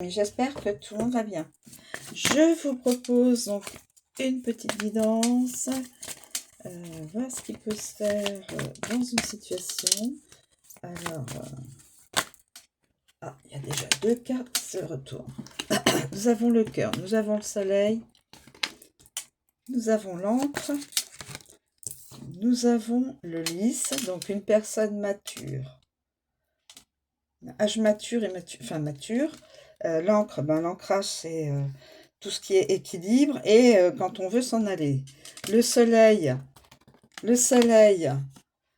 J'espère que tout le monde va bien. Je vous propose donc une petite guidance. Voir ce qui peut se faire dans une situation. Alors, il y a déjà deux cartes qui se retournent. Nous avons le cœur, nous avons le soleil, nous avons l'encre, nous avons le lys, donc une personne mature. Âge mature et mature. L'encre, l'ancrage, c'est tout ce qui est équilibre et quand on veut s'en aller. Le soleil,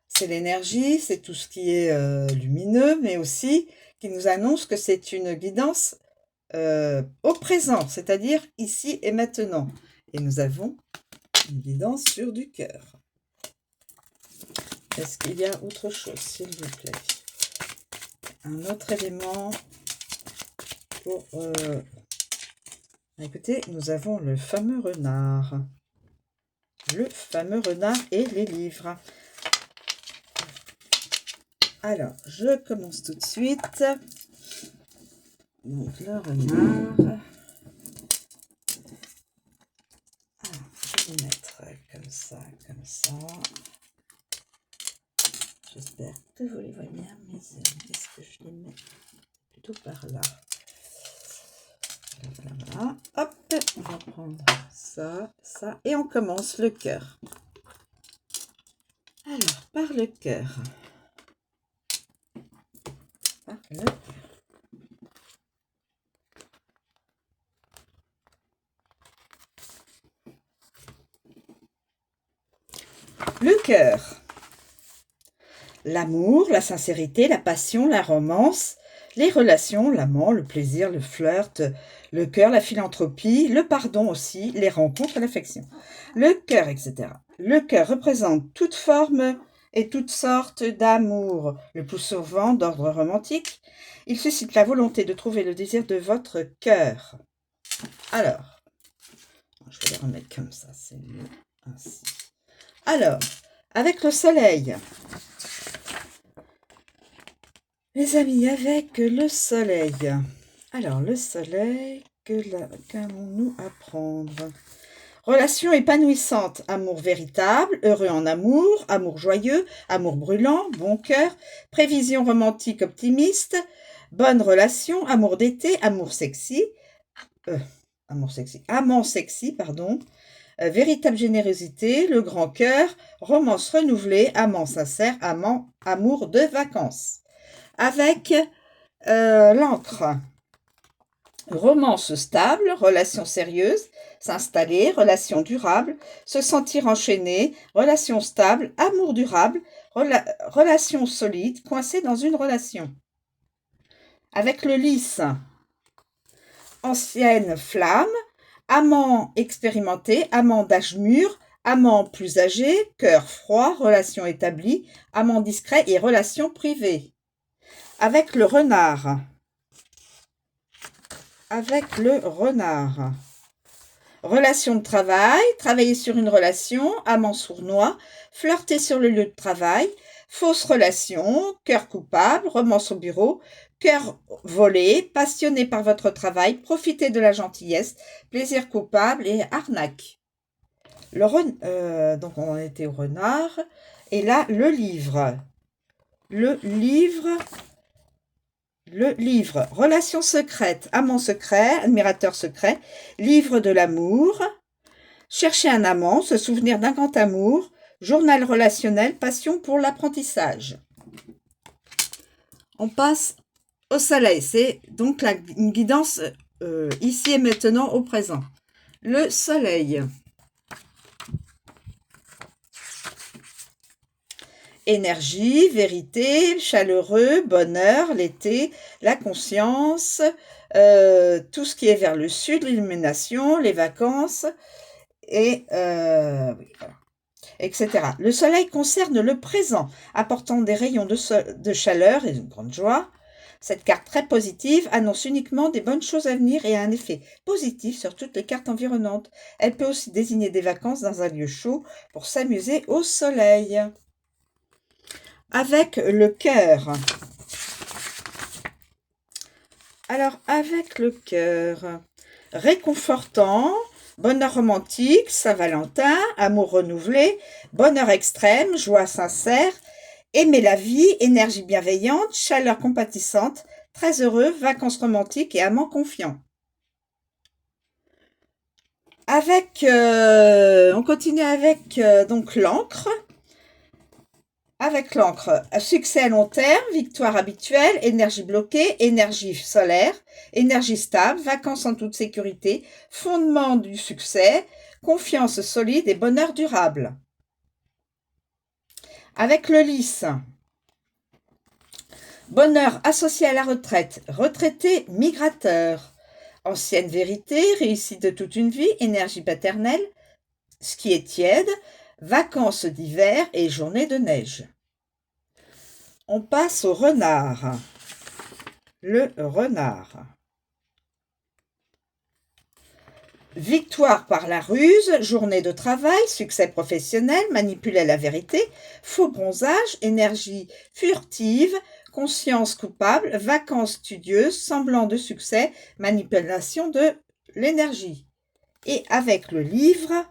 c'est l'énergie, c'est tout ce qui est lumineux, mais aussi qui nous annonce que c'est une guidance au présent, c'est-à-dire ici et maintenant. Et nous avons une guidance sur du cœur. Est-ce qu'il y a autre chose, s'il vous plaît? Un autre élément pour... Écoutez, nous avons le fameux renard. Le fameux renard et les livres. Alors, je commence tout de suite. Donc, le renard. Alors, je vais mettre comme ça, comme ça. J'espère que vous les voyez bien, mais est-ce que je les mets plutôt par là? Voilà. Hop, on va prendre ça, ça. Et on commence le cœur. Alors, par le cœur. Par le cœur. Le cœur. L'amour, la sincérité, la passion, la romance, les relations, l'amant, le plaisir, le flirt, le cœur, la philanthropie, le pardon aussi, les rencontres, l'affection. Le cœur, etc. Le cœur représente toute forme et toutes sortes d'amour, le plus souvent d'ordre romantique. Il suscite la volonté de trouver le désir de votre cœur. Alors, je vais les remettre comme ça, c'est mieux ainsi. Alors, avec le soleil... Les amis, avec le soleil. Alors, le soleil, qu'allons-nous apprendre? Relation épanouissante, amour véritable, heureux en amour, amour joyeux, amour brûlant, bon cœur, prévision romantique optimiste, bonne relation, amour d'été, amour sexy, amant sexy, pardon, véritable générosité, le grand cœur, romance renouvelée, amant sincère, amour de vacances. Avec l'encre, romance stable, relation sérieuse, s'installer, relation durable, se sentir enchaîné, relation stable, amour durable, relation solide, coincé dans une relation. Avec le lys, ancienne flamme, amant expérimenté, amant d'âge mûr, amant plus âgé, cœur froid, relation établie, amant discret et relation privée. Avec le renard. Avec le renard. Relation de travail, travailler sur une relation, amant sournois, flirter sur le lieu de travail, fausse relation, cœur coupable, romance au bureau, cœur volé, passionné par votre travail, profiter de la gentillesse, plaisir coupable et arnaque. Donc on était au renard. Et là, le livre. Le livre, relation secrète, amant secret, admirateur secret, livre de l'amour, chercher un amant, se souvenir d'un grand amour, journal relationnel, passion pour l'apprentissage. On passe au soleil, c'est donc une guidance ici et maintenant au présent. Le soleil. Énergie, vérité, chaleureux, bonheur, l'été, la conscience, tout ce qui est vers le sud, l'illumination, les vacances, et etc. Le soleil concerne le présent, apportant des rayons de chaleur et de grande joie. Cette carte très positive annonce uniquement des bonnes choses à venir et a un effet positif sur toutes les cartes environnantes. Elle peut aussi désigner des vacances dans un lieu chaud pour s'amuser au soleil. Avec le cœur. Alors, avec le cœur, réconfortant, bonheur romantique, Saint-Valentin, amour renouvelé, bonheur extrême, joie sincère, aimer la vie, énergie bienveillante, chaleur compatissante, très heureux, vacances romantiques et amant confiant. On continue avec donc l'encre. Avec l'encre, succès à long terme, victoire habituelle, énergie bloquée, énergie solaire, énergie stable, vacances en toute sécurité, fondement du succès, confiance solide et bonheur durable. Avec le lys, bonheur associé à la retraite, retraité migrateur, ancienne vérité, réussite de toute une vie, énergie paternelle, ski est tiède, vacances d'hiver et journée de neige. On passe au renard. Le renard. Victoire par la ruse, journée de travail, succès professionnel, manipuler la vérité, faux bronzage, énergie furtive, conscience coupable, vacances studieuses, semblant de succès, manipulation de l'énergie. Et avec le livre,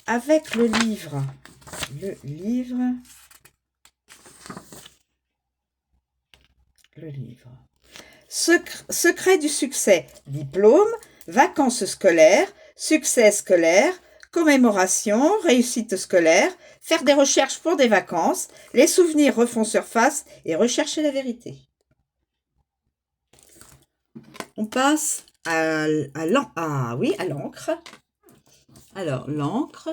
le livre. Secret du succès, diplôme, vacances scolaires, succès scolaire, commémoration, réussite scolaire, faire des recherches pour des vacances, les souvenirs refont surface et rechercher la vérité. On passe à l'encre. Alors, l'encre.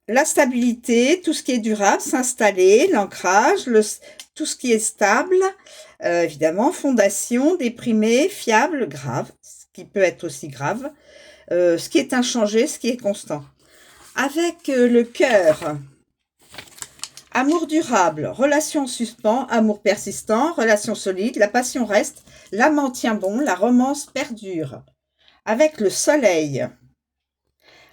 La stabilité, tout ce qui est durable, s'installer, l'ancrage, tout ce qui est stable, évidemment, fondation, déprimé, fiable, grave, ce qui peut être aussi grave, ce qui est inchangé, ce qui est constant. Avec le cœur, amour durable, relation en suspens, amour persistant, relation solide, la passion reste, l'amant tient bon, la romance perdure. Avec le soleil,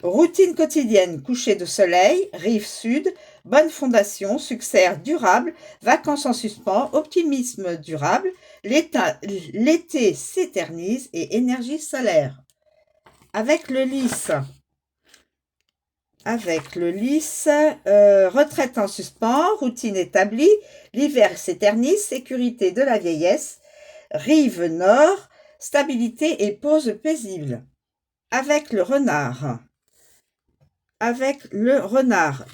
routine quotidienne, coucher de soleil, rive sud, bonne fondation, succès durable, vacances en suspens, optimisme durable, l'été s'éternise et énergie solaire. Avec le lys, retraite en suspens, routine établie, l'hiver s'éternise, sécurité de la vieillesse, rive nord, stabilité et pause paisible. Avec le renard,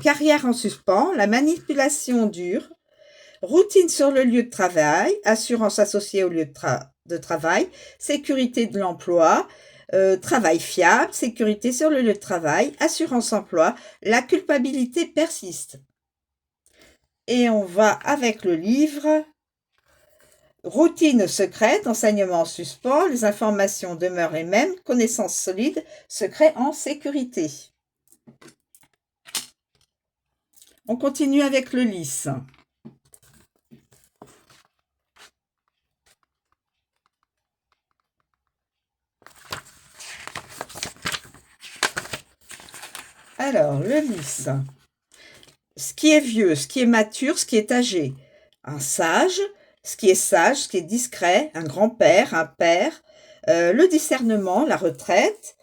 carrière en suspens, la manipulation dure, routine sur le lieu de travail, assurance associée au lieu de travail, sécurité de l'emploi, travail fiable, sécurité sur le lieu de travail, assurance emploi, la culpabilité persiste. Et on va avec le livre, routine secrète, enseignement en suspens, les informations demeurent les mêmes, connaissances solides, secret en sécurité. On continue avec le lys. Alors, le lys. Ce qui est vieux, ce qui est mature, ce qui est âgé. Un sage, ce qui est discret, un grand-père, un père. Le discernement, la retraite.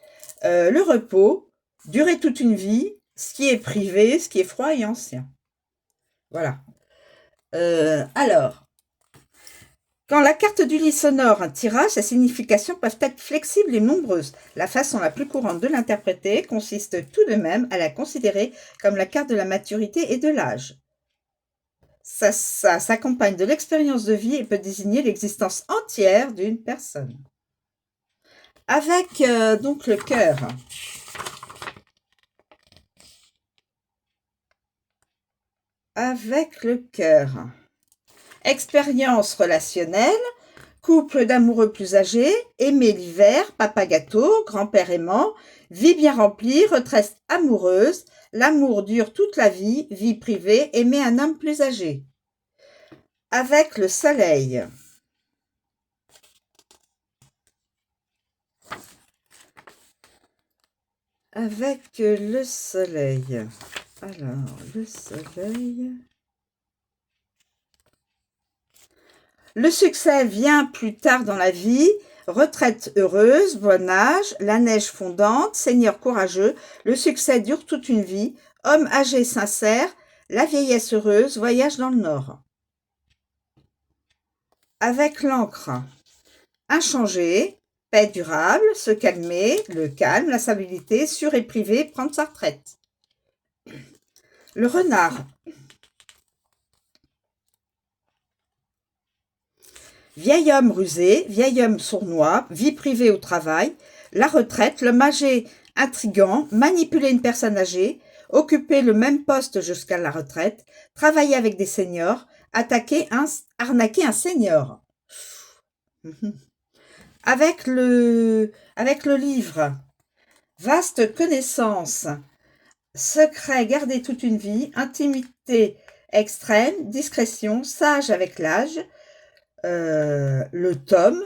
Le repos, durer toute une vie. Ce qui est privé, ce qui est froid et ancien. Voilà. Alors, quand la carte du lys honore un tirage, ses significations peuvent être flexibles et nombreuses. La façon la plus courante de l'interpréter consiste tout de même à la considérer comme la carte de la maturité et de l'âge. Ça s'accompagne de l'expérience de vie et peut désigner l'existence entière d'une personne. Avec donc le cœur. Avec le cœur. Expérience relationnelle, couple d'amoureux plus âgés, aimer l'hiver, papa gâteau, grand-père aimant, vie bien remplie, retraite amoureuse, l'amour dure toute la vie, vie privée, aimer un homme plus âgé. Avec le soleil. Avec le soleil. Alors, le soleil. Le succès vient plus tard dans la vie. Retraite heureuse, bon âge, la neige fondante, seigneur courageux, le succès dure toute une vie, homme âgé sincère, la vieillesse heureuse, voyage dans le Nord. Avec l'encre, inchangé, paix durable, se calmer, le calme, la stabilité, sûr et privé, prendre sa retraite. Le renard. Vieil homme rusé, vieil homme sournois, vie privée au travail, la retraite, l'homme âgé intrigant, manipuler une personne âgée, occuper le même poste jusqu'à la retraite, travailler avec des seniors, arnaquer un senior. Avec le livre, vaste connaissance, secret gardé toute une vie, intimité extrême, discrétion, sage avec l'âge, le tome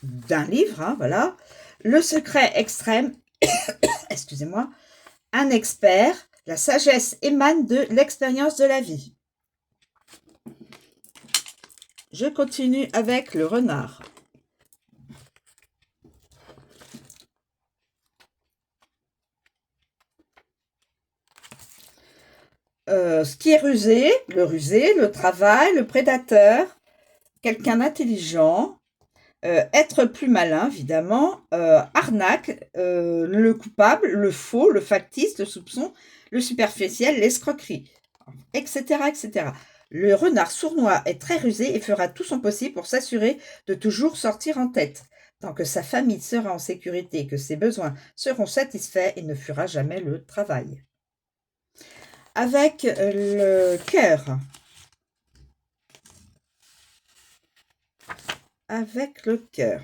d'un livre, hein, voilà, le secret extrême, excusez-moi, un expert, la sagesse émane de l'expérience de la vie. Je continue avec le renard. Ce qui est rusé, le travail, le prédateur, quelqu'un d'intelligent, être plus malin, évidemment, arnaque, le coupable, le faux, le factice, le soupçon, le superficiel, l'escroquerie, etc., etc. Le renard sournois est très rusé et fera tout son possible pour s'assurer de toujours sortir en tête. Tant que sa famille sera en sécurité et que ses besoins seront satisfaits, il ne fera jamais le travail. Avec le cœur. Avec le cœur.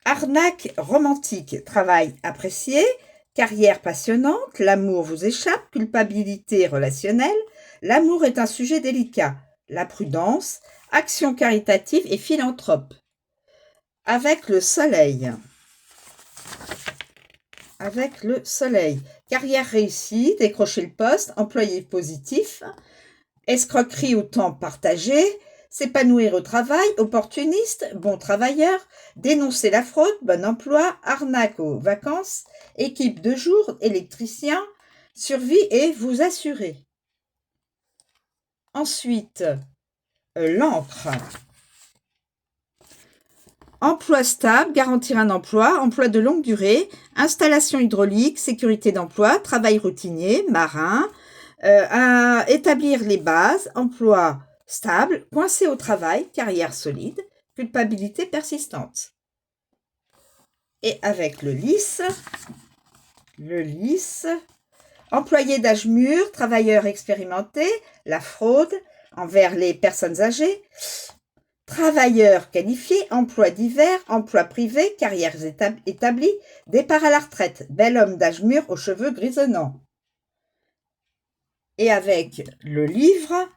Arnaque romantique, travail apprécié, carrière passionnante, l'amour vous échappe, culpabilité relationnelle, l'amour est un sujet délicat, la prudence, action caritative et philanthrope. Avec le soleil. Avec le soleil. Carrière réussie, décrocher le poste, employé positif, escroquerie ou temps partagé, s'épanouir au travail, opportuniste, bon travailleur, dénoncer la fraude, bon emploi, arnaque aux vacances, équipe de jour, électricien, survie et vous assurer. Ensuite, l'encre. Emploi stable, garantir un emploi, emploi de longue durée, installation hydraulique, sécurité d'emploi, travail routinier, marin, établir les bases, emploi stable, coincé au travail, carrière solide, culpabilité persistante. Et avec le lys, employé d'âge mûr, travailleur expérimenté, la fraude envers les personnes âgées, travailleurs qualifiés, emploi divers, emploi privé, carrières établies, départ à la retraite, bel homme d'âge mûr aux cheveux grisonnants. Et avec le livre,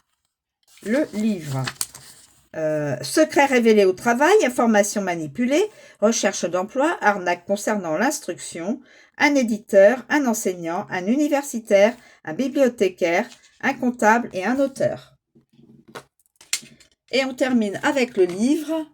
secret révélé au travail, information manipulée, recherche d'emploi, arnaque concernant l'instruction, un éditeur, un enseignant, un universitaire, un bibliothécaire, un comptable et un auteur. Et on termine avec le livre.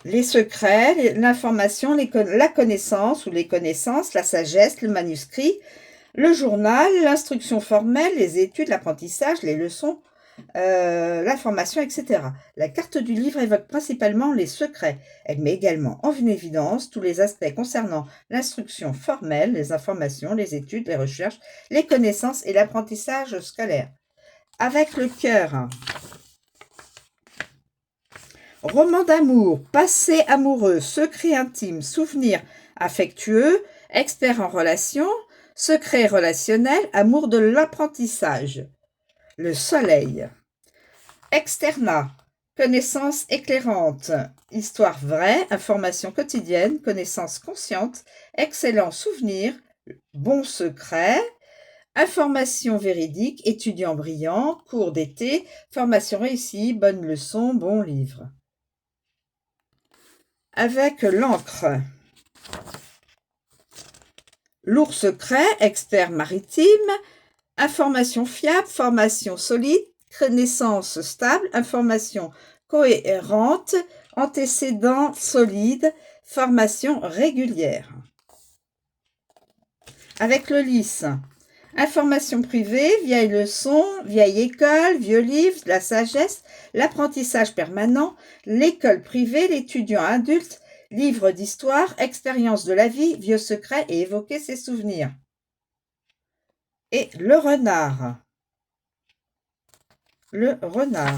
Les secrets, l'information, la connaissance ou les connaissances, la sagesse, le manuscrit, le journal, l'instruction formelle, les études, l'apprentissage, les leçons, l'information, etc. La carte du livre évoque principalement les secrets. Elle met également en évidence tous les aspects concernant l'instruction formelle, les informations, les études, les recherches, les connaissances et l'apprentissage scolaire. Avec le cœur. Roman d'amour, passé amoureux, secret intime, souvenir affectueux, expert en relations, secret relationnel, amour de l'apprentissage. Le soleil. Externat, connaissance éclairante, histoire vraie, information quotidienne, connaissance consciente, excellent souvenir, bon secret, information véridique, étudiant brillant, cours d'été, formation réussie, bonne leçon, bon livre. Avec l'encre. lourd secret, expert maritime, information fiable, formation solide, connaissance stable, information cohérente, antécédents solides, formation régulière. Avec le lys, information privée, vieille leçon, vieille école, vieux livre, la sagesse, l'apprentissage permanent, l'école privée, l'étudiant adulte, livre d'histoire, expérience de la vie, vieux secret et évoquer ses souvenirs. Et le renard. Le renard.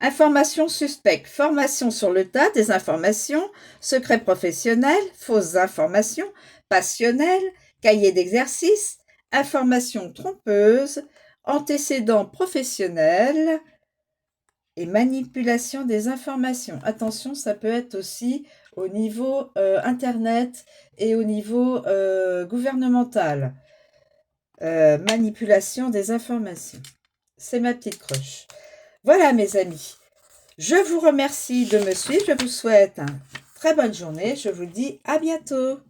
Informations suspectes, formation sur le tas, des informations, secrets professionnels, fausses informations, passionnelles, cahier d'exercice, informations trompeuses, antécédents professionnels et manipulation des informations. Attention, ça peut être aussi au niveau Internet et au niveau gouvernemental. Manipulation des informations. C'est ma petite crush. Voilà mes amis, je vous remercie de me suivre, je vous souhaite une très bonne journée, je vous dis à bientôt.